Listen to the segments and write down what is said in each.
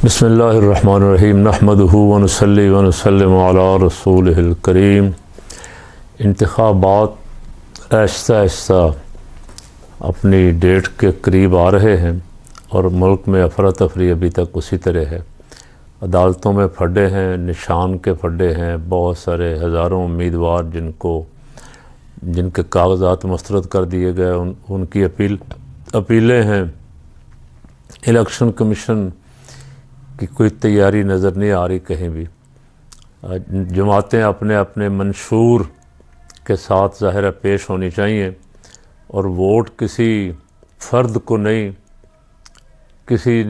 बिस्मिल्लाहिर्रहमानिर्रहीम नहमदुहु व नुसल्ली व नुसल्लिमु अला रसूलिहिल करीम। इंतखाबात आहिस्ता आहिस्ता अपनी डेट के करीब आ रहे हैं और मुल्क में अफरा तफरी अभी तक उसी तरह है। अदालतों में फड्डे हैं, निशान के फड्डे हैं, बहुत सारे हज़ारों उम्मीदवार जिनके कागजात मुस्तरद कर दिए गए उनकी अपीलें हैं। इलेक्शन कमीशन की कोई तैयारी नज़र नहीं आ रही कहीं भी। जमातें अपने अपने मंशूर के साथ ज़ाहिर पेश होनी चाहिए और वोट किसी फ़र्द को नहीं, किसी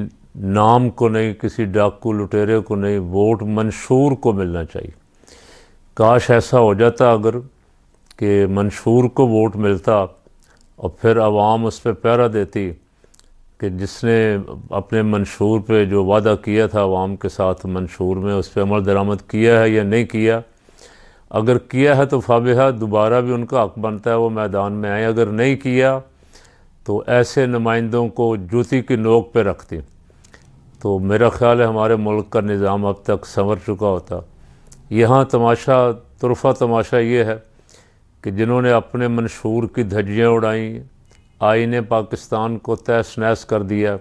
नाम को नहीं, किसी डाकू लुटेरे को नहीं, वोट मंशूर को मिलना चाहिए। काश ऐसा हो जाता अगर कि मंशूर को वोट मिलता और फिर आवाम उस पर पहरा देती कि जिसने अपने मंशूर पे जो वादा किया था आवाम के साथ मंशूर में, उस पर अमल दरामद किया है या नहीं किया। अगर किया है तो फाबिहा दोबारा भी उनका हक़ बनता है वो मैदान में आए। अगर नहीं किया तो ऐसे नुमाइंदों को जूती की नोक पे रखती। तो मेरा ख़्याल है हमारे मुल्क का निज़ाम अब तक संवर चुका होता। यहाँ तमाशा तुरफ़ा तमाशा ये है कि जिन्होंने अपने मंशूर की धज्जियाँ उड़ाई, आईने पाकिस्तान को तहस नहस कर दिया,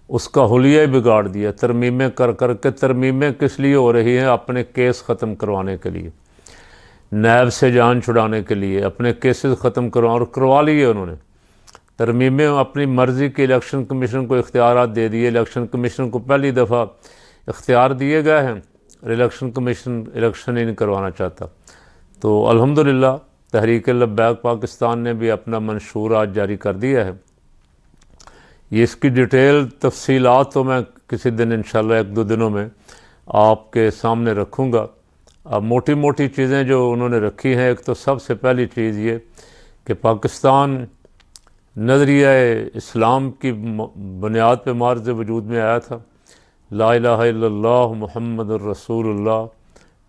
उसका हुलिया ही बिगाड़ दिया। तरमीमें कर कर के, तरमीमें किस लिए हो रही हैं? अपने केस ख़त्म करवाने के लिए, नैब से जान छुड़ाने के लिए, अपने केसेस ख़त्म करवा लिए उन्होंने। तरमीमें अपनी मर्ज़ी के इलेक्शन कमीशन को इख्तियारात दे दिए। इलेक्शन कमीशन को पहली दफ़ा इख्तियार दिए गए हैं, इलेक्शन कमीशन इलेक्शन ही नहीं करवाना चाहता। तो अल्हम्दुलिल्लाह तहरीक लब्बैक पाकिस्तान ने भी अपना मंशूर आज जारी कर दिया है। ये इसकी डिटेल तफसीलात तो मैं किसी दिन इंशाल्लाह एक दो दिनों में आपके सामने रखूँगा। अब मोटी मोटी चीज़ें जो उन्होंने रखी हैं, एक तो सबसे पहली चीज़ ये कि पाकिस्तान नज़रिया इस्लाम की बुनियाद पर मार्ज़ वजूद में आया था। ला इलाहा इल्लल्लाह मुहम्मदुर रसूलुल्लाह।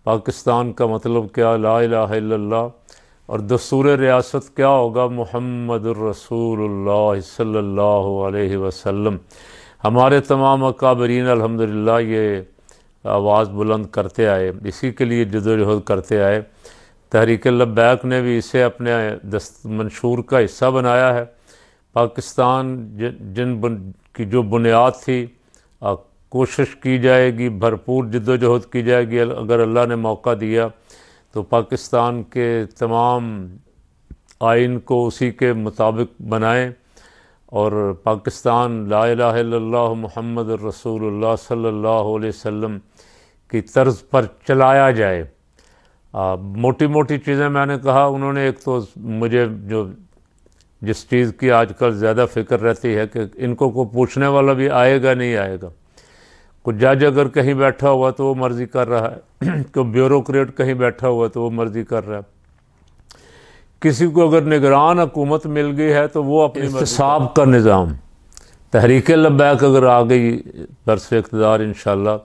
पाकिस्तान का मतलब क्या? ला इलाहा इल्लल्लाह। और दस्तूर रियासत क्या होगा? मुहम्मदुर रसूलुल्लाह सल्लल्लाहु अलैहि वसल्लम। हमारे तमाम अकाबरीन अल्हम्दुलिल्लाह ये आवाज़ बुलंद करते आए, इसी के लिए जदोजहद करते आए। तहरीक लब्बैक ने भी इसे अपने मंशूर का हिस्सा बनाया है। पाकिस्तान की जो बुनियाद थी, कोशिश की जाएगी, भरपूर जदोजहद की जाएगी। अगर अल्लाह ने मौका दिया तो पाकिस्तान के तमाम आइन को उसी के मुताबिक बनाएं और पाकिस्तान ला इलाहा इल्लल्लाह मुहम्मदुर रसूलुल्लाह सल्लल्लाहु अलैहि वसल्लम की तर्ज पर चलाया जाए। मोटी मोटी चीज़ें मैंने कहा। उन्होंने एक तो मुझे जो जिस चीज़ की आजकल ज़्यादा फ़िक्र रहती है कि इनको को पूछने वाला भी आएगा नहीं आएगा। कोई जज अगर कहीं बैठा हुआ तो वो मर्ज़ी कर रहा है, कोई ब्यूरोक्रेट कहीं बैठा हुआ तो वो मर्ज़ी कर रहा है। किसी को अगर निगरान हुकूमत मिल गई है तो वो अपनी एहतसाब का निज़ाम, तहरीक लब्बैक अगर आ गई बरस इक़्तिदार इंशाअल्लाह,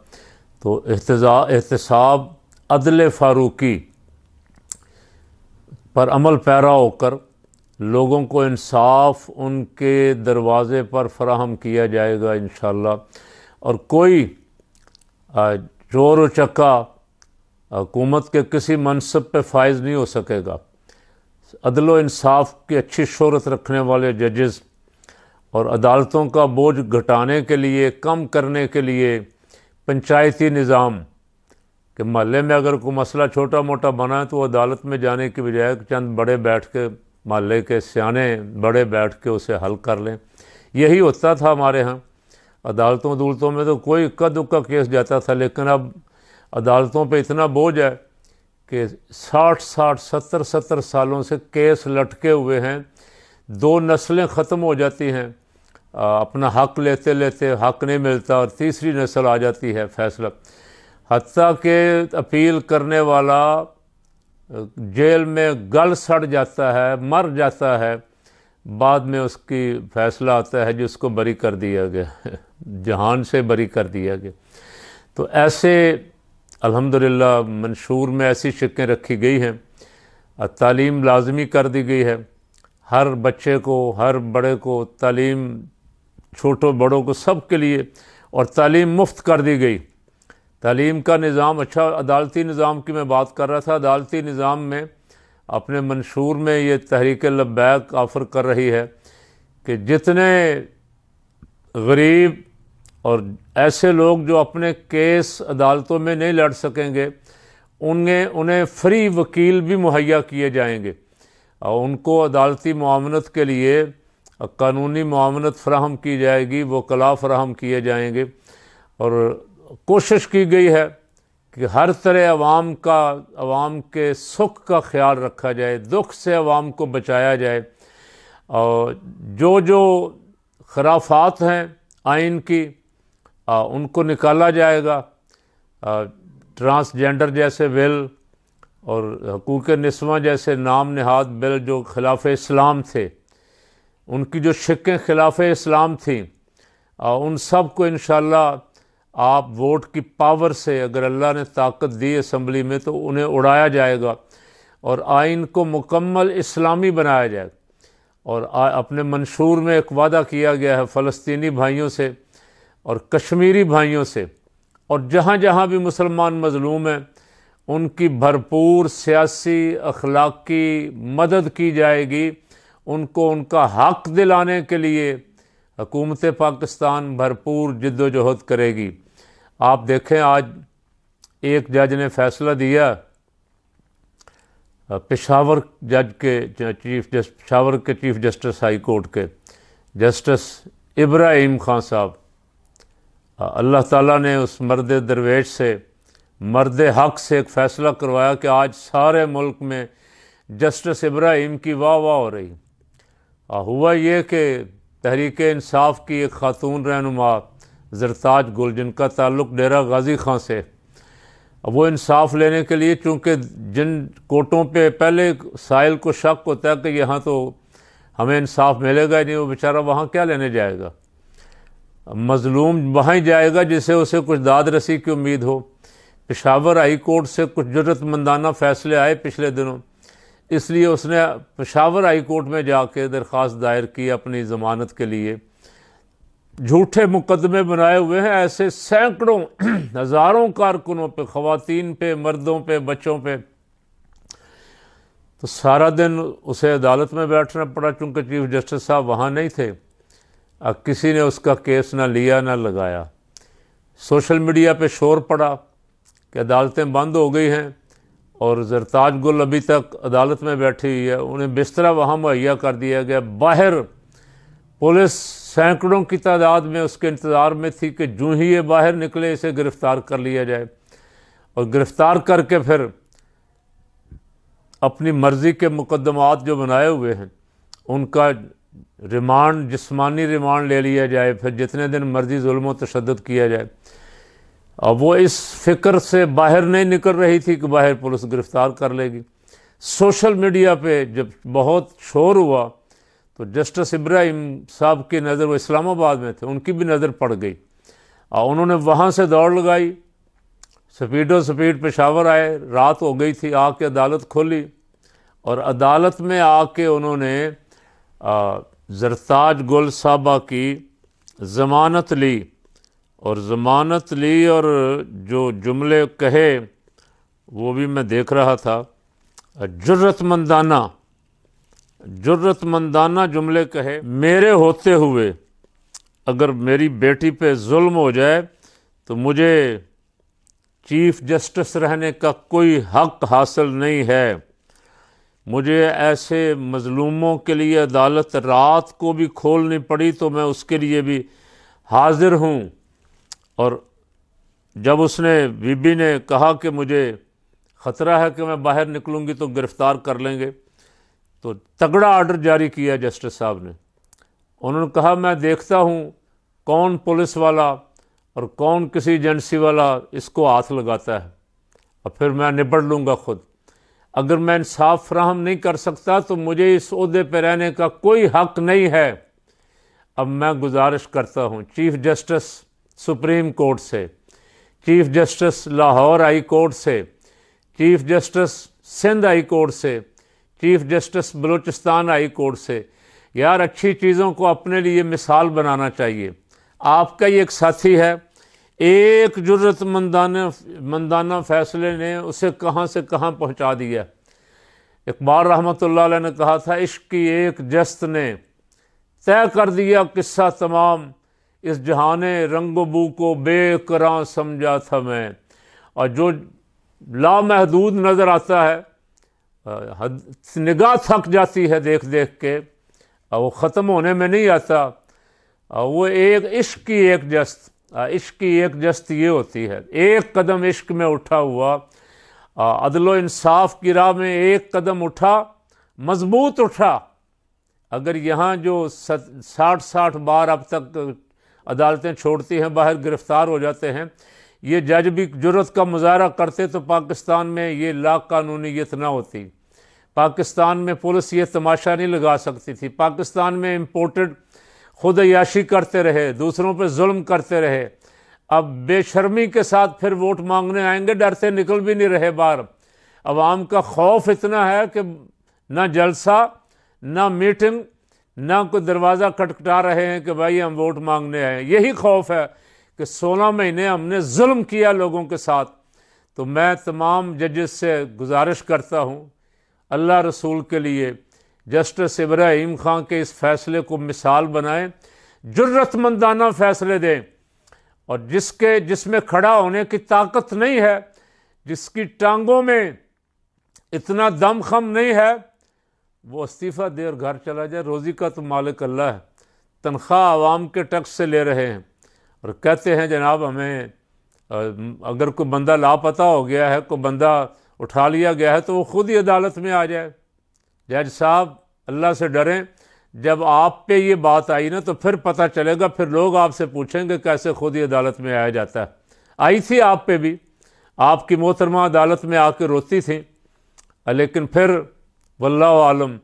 तो एहतसाब अदल फ़ारूकी पर अमल पैरा होकर लोगों को इंसाफ उनके दरवाज़े पर फराहम किया जाएगा इंशाअल्लाह। और कोई चोर उचक्का हुकूमत के किसी मनसब पे फायज़ नहीं हो सकेगा। अदल व इंसाफ की अच्छी शोहरत रखने वाले जजेस और अदालतों का बोझ घटाने के लिए, कम करने के लिए पंचायती निज़ाम के महल्ले में अगर कोई मसला छोटा मोटा बना है तो अदालत में जाने की बजाय चंद बड़े बैठ के, महल्ले के सियाने बड़े बैठ के उसे हल कर लें। यही होता था हमारे यहाँ। अदालतों अदालतों में तो कोई इक्का दुक्का केस जाता था, लेकिन अब अदालतों पे इतना बोझ है कि 60-60, 70-70 सालों से केस लटके हुए हैं। दो नस्लें ख़त्म हो जाती हैं, अपना हक़ लेते लेते हक़ नहीं मिलता और तीसरी नस्ल आ जाती है फ़ैसला। हत्ता के अपील करने वाला जेल में गल सड़ जाता है, मर जाता है, बाद में उसकी फ़ैसला आता है जिसको बरी कर दिया गया, जहान से बरी कर दिया गया। तो ऐसे अल्हम्दुलिल्लाह मंशूर में ऐसी शिक्कें रखी गई हैं। तालीम लाजमी कर दी गई है। हर बच्चे को, हर बड़े को तालीम, छोटों बड़ों को, सब के लिए और तालीम मुफ्त कर दी गई। तालीम का निज़ाम अच्छा, अदालती निज़ाम की मैं बात कर रहा था। अदालती निज़ाम में अपने मंशूर में ये तहरीक लब्बैक ऑफ़र कर रही है कि जितने गरीब और ऐसे लोग जो अपने केस अदालतों में नहीं लड़ सकेंगे, उन्हें फ्री वकील भी मुहैया किए जाएंगे और उनको अदालती मुआवनत के लिए कानूनी मुआवनत फ़राहम की जाएगी, वकला फ़राहम किए जाएंगे। और कोशिश की गई है कि हर तरह अवाम के सुख का ख्याल रखा जाए, दुख से अवाम को बचाया जाए। और जो खराफात हैं आइन की, उनको निकाला जाएगा। ट्रांसजेंडर जैसे बिल और हकूक़ निस्वां जैसे नाम नहाद बिल जो खिलाफ इस्लाम थे, उनकी जो शिक्कें खिलाफ इस्लाम थीं, उन सब को इंशाअल्लाह आप वोट की पावर से, अगर अल्लाह ने ताकत दी असम्बली में, तो उन्हें उड़ाया जाएगा और आइन को मुकम्मल इस्लामी बनाया जाएगा। और अपने मंशूर में एक वादा किया गया है फ़लस्तीनी भाइयों से और कश्मीरी भाइयों से, और जहाँ जहाँ भी मुसलमान मज़लूम हैं उनकी भरपूर सियासी अखलाकी मदद की जाएगी। उनको उनका हक़ दिलाने के लिए हुकूमत पाकिस्तान भरपूर जिद्दोजहद करेगी। आप देखें, आज एक जज ने फ़ैसला दिया, पेशावर पेशावर के चीफ जस्टिस हाई कोर्ट के जस्टिस इब्राहिम खान साहब, अल्लाह ताला ने उस मर्द दरवेश से, मर्द हक़ से एक फ़ैसला करवाया कि आज सारे मुल्क में जस्टिस इब्राहिम की वाह वाह हो रही। हुआ ये कि तहरीक इंसाफ की एक ख़ातून रहनुमा ज़रताज गुल, जिनका ताल्लुक़ डेरा गाज़ी खां से, वो इंसाफ लेने के लिए, चूँकि जिन कोर्टों पे पहले साइल को शक होता है कि यहाँ तो हमें इंसाफ मिलेगा ही नहीं, वो बेचारा वहाँ क्या लेने जाएगा। मज़लूम वहाँ ही जाएगा जिसे उसे कुछ दाद रसी की उम्मीद हो। पेशावर हाई कोर्ट से कुछ जुर्रतमंदाना फ़ैसले आए पिछले दिनों, इसलिए उसने पेशावर हाई कोर्ट में जाके दरख्वास्त दायर की अपनी ज़मानत के लिए। झूठे मुकदमे बनाए हुए हैं ऐसे सैकड़ों हज़ारों कारकुनों पे, ख़वातीन पे, मर्दों पे, बच्चों पे। तो सारा दिन उसे अदालत में बैठना पड़ा, चूँकि चीफ जस्टिस साहब वहाँ नहीं थे। अब किसी ने उसका केस ना लिया ना लगाया। सोशल मीडिया पे शोर पड़ा कि अदालतें बंद हो गई हैं और ज़रताज गुल अभी तक अदालत में बैठी हुई है। उन्हें बिस्तरा वहाँ मुहैया कर दिया गया। बाहर पुलिस सैकड़ों की तादाद में उसके इंतज़ार में थी कि जूँ ही ये बाहर निकले इसे गिरफ़्तार कर लिया जाए, और गिरफ़्तार करके फिर अपनी मर्ज़ी के मुकदमात जो बनाए हुए हैं उनका रिमांड, जिस्मानी रिमांड ले लिया जाए, फिर जितने दिन मर्ज़ी जुल्म व तशद्दुद किया जाए। अब वो इस फ़िक्र से बाहर नहीं निकल रही थी कि बाहर पुलिस गिरफ़्तार कर लेगी। सोशल मीडिया पे जब बहुत शोर हुआ तो जस्टिस इब्राहिम साहब की नज़र, वो इस्लामाबाद में थे, उनकी भी नज़र पड़ गई और उन्होंने वहाँ से दौड़ लगाई, स्पीड पेशावर आए। रात हो गई थी, आके अदालत खोली और अदालत में आके उन्होंने ज़रताज गुल साहबा की ज़मानत ली और जो जुमले कहे वो भी मैं देख रहा था, जुर्रतमंदाना जुमले कहे। मेरे होते हुए अगर मेरी बेटी पे जुल्म हो जाए तो मुझे चीफ जस्टिस रहने का कोई हक़ हासिल नहीं है। मुझे ऐसे मज़लूमों के लिए अदालत रात को भी खोलनी पड़ी तो मैं उसके लिए भी हाज़िर हूँ। और जब उसने बीबी ने कहा कि मुझे ख़तरा है कि मैं बाहर निकलूँगी तो गिरफ़्तार कर लेंगे, तो तगड़ा आर्डर जारी किया जस्टिस साहब ने। उन्होंने कहा मैं देखता हूँ कौन पुलिस वाला और कौन किसी एजेंसी वाला इसको हाथ लगाता है और फिर मैं निपट लूँगा खुद। अगर मैं इंसाफ फराहम नहीं कर सकता तो मुझे इस ओहदे पर रहने का कोई हक़ नहीं है। अब मैं गुजारिश करता हूँ चीफ जस्टिस सुप्रीम कोर्ट से, chief justice Lahore high court से, chief justice Sindh high court से, chief justice Balochistan high court से, यार अच्छी चीज़ों को अपने लिए मिसाल बनाना चाहिए। आपका ही एक साथी है एक जुर्रतमंदाना फ़ैसले ने उसे कहाँ से कहाँ पहुँचा दिया। इकबाल रहमतुल्लाह अलैह ने कहा था, इश्क की एक जस्त ने तय कर दिया किस्सा तमाम, इस जहाने रंगो बू को बेकरां समझा था मैं। और जो लामहदूद नज़र आता है, निगाह थक जाती है देख देख के, और वो ख़त्म होने में नहीं आता। वो एक इश्क की एक जस्त, इश्क की एक जस्त ये होती है, एक कदम इश्क में उठा हुआ, अदलो इंसाफ की राह में एक कदम उठा, मजबूत उठा। अगर यहाँ जो 60 बार अब तक अदालतें छोड़ती हैं, बाहर गिरफ़्तार हो जाते हैं, ये जज भी जुर्रत का मुजाहरा करते तो पाकिस्तान में ये लाकानूनीयत ना होती। पाकिस्तान में पुलिस ये तमाशा नहीं लगा सकती थी। पाकिस्तान में इम्पोर्टेड खुद अयाशी करते रहे, दूसरों पे जुल्म करते रहे। अब बेशर्मी के साथ फिर वोट मांगने आएंगे, डरते निकल भी नहीं रहे बाहर। अवाम का खौफ इतना है कि ना जलसा, ना मीटिंग, ना कोई दरवाज़ा खटखटा रहे हैं कि भाई हम वोट मांगने आए। यही खौफ है कि 16 महीने हमने जुल्म किया लोगों के साथ। तो मैं तमाम जजेस से गुजारिश करता हूँ, अल्लाह रसूल के लिए जस्टिस इब्राहिम खान के इस फैसले को मिसाल बनाएं, जुर्रतमंदाना फ़ैसले दें, और जिसमें खड़ा होने की ताकत नहीं है, जिसकी टांगों में इतना दमखम नहीं है, वो इस्तीफ़ा दे और घर चला जाए। रोज़ी का तो मालिक अल्लाह है। तनख्वाह आवाम के टैक्स से ले रहे हैं और कहते हैं जनाब हमें अगर कोई बंदा लापता हो गया है, कोई बंदा उठा लिया गया है, तो वो खुद ही अदालत में आ जाए। जज साहब अल्लाह से डरें। जब आप पे ये बात आई ना, तो फिर पता चलेगा, फिर लोग आपसे पूछेंगे कैसे खुद ही अदालत में आया जाता है। आई थी आप पे भी, आपकी मोहतरमा अदालत में आके रोती थी, लेकिन फिर वल्लाहु आलम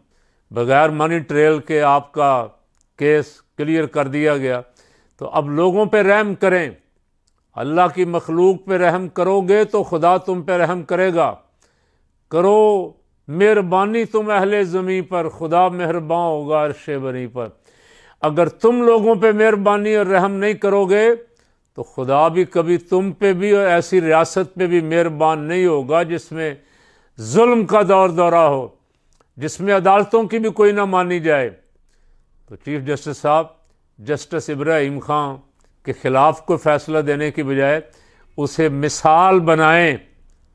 बग़ैर मनी ट्रेल के आपका केस क्लियर कर दिया गया। तो अब लोगों पे रहम करें। अल्लाह की मखलूक पे रहम करोगे तो खुदा तुम पे रहम करेगा। करो मेहरबानी तुम अहले ज़मीं पर, खुदा मेहरबान होगा अर्शे बनी पर। अगर तुम लोगों पे मेहरबानी और रहम नहीं करोगे तो खुदा भी कभी तुम पे भी और ऐसी रियासत पे भी मेहरबान नहीं होगा जिसमें जुल्म का दौर दौरा हो, जिसमें अदालतों की भी कोई ना मानी जाए। तो चीफ जस्टिस साहब जस्टिस इब्राहिम खान के ख़िलाफ़ कोई फ़ैसला देने की बजाय उसे मिसाल बनाएं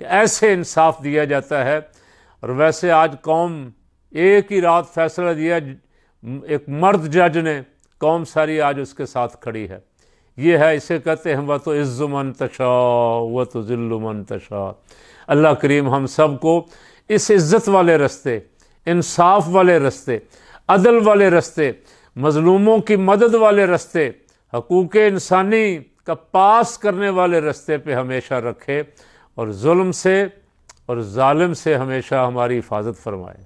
कि ऐसे इंसाफ दिया जाता है। और वैसे आज कौम एक ही रात फ़ैसला दिया, एक मर्द जज ने, कौम सारी आज उसके साथ खड़ी है। ये है, इसे कहते हैं व तो इज़्ज़ु मन तशा व तो ज़िल्लु मन तशा। अल्लाह करीम हम सब को इस इज़्ज़त वाले रस्ते, इंसाफ वाले रस्ते, अदल वाले रस्ते, मज़लूमों की मदद वाले रस्ते, हकूक़ इंसानी का पास करने वाले रस्ते पे हमेशा रखे, और जुल्म से और जालिम से हमेशा हमारी हिफाजत फरमाए।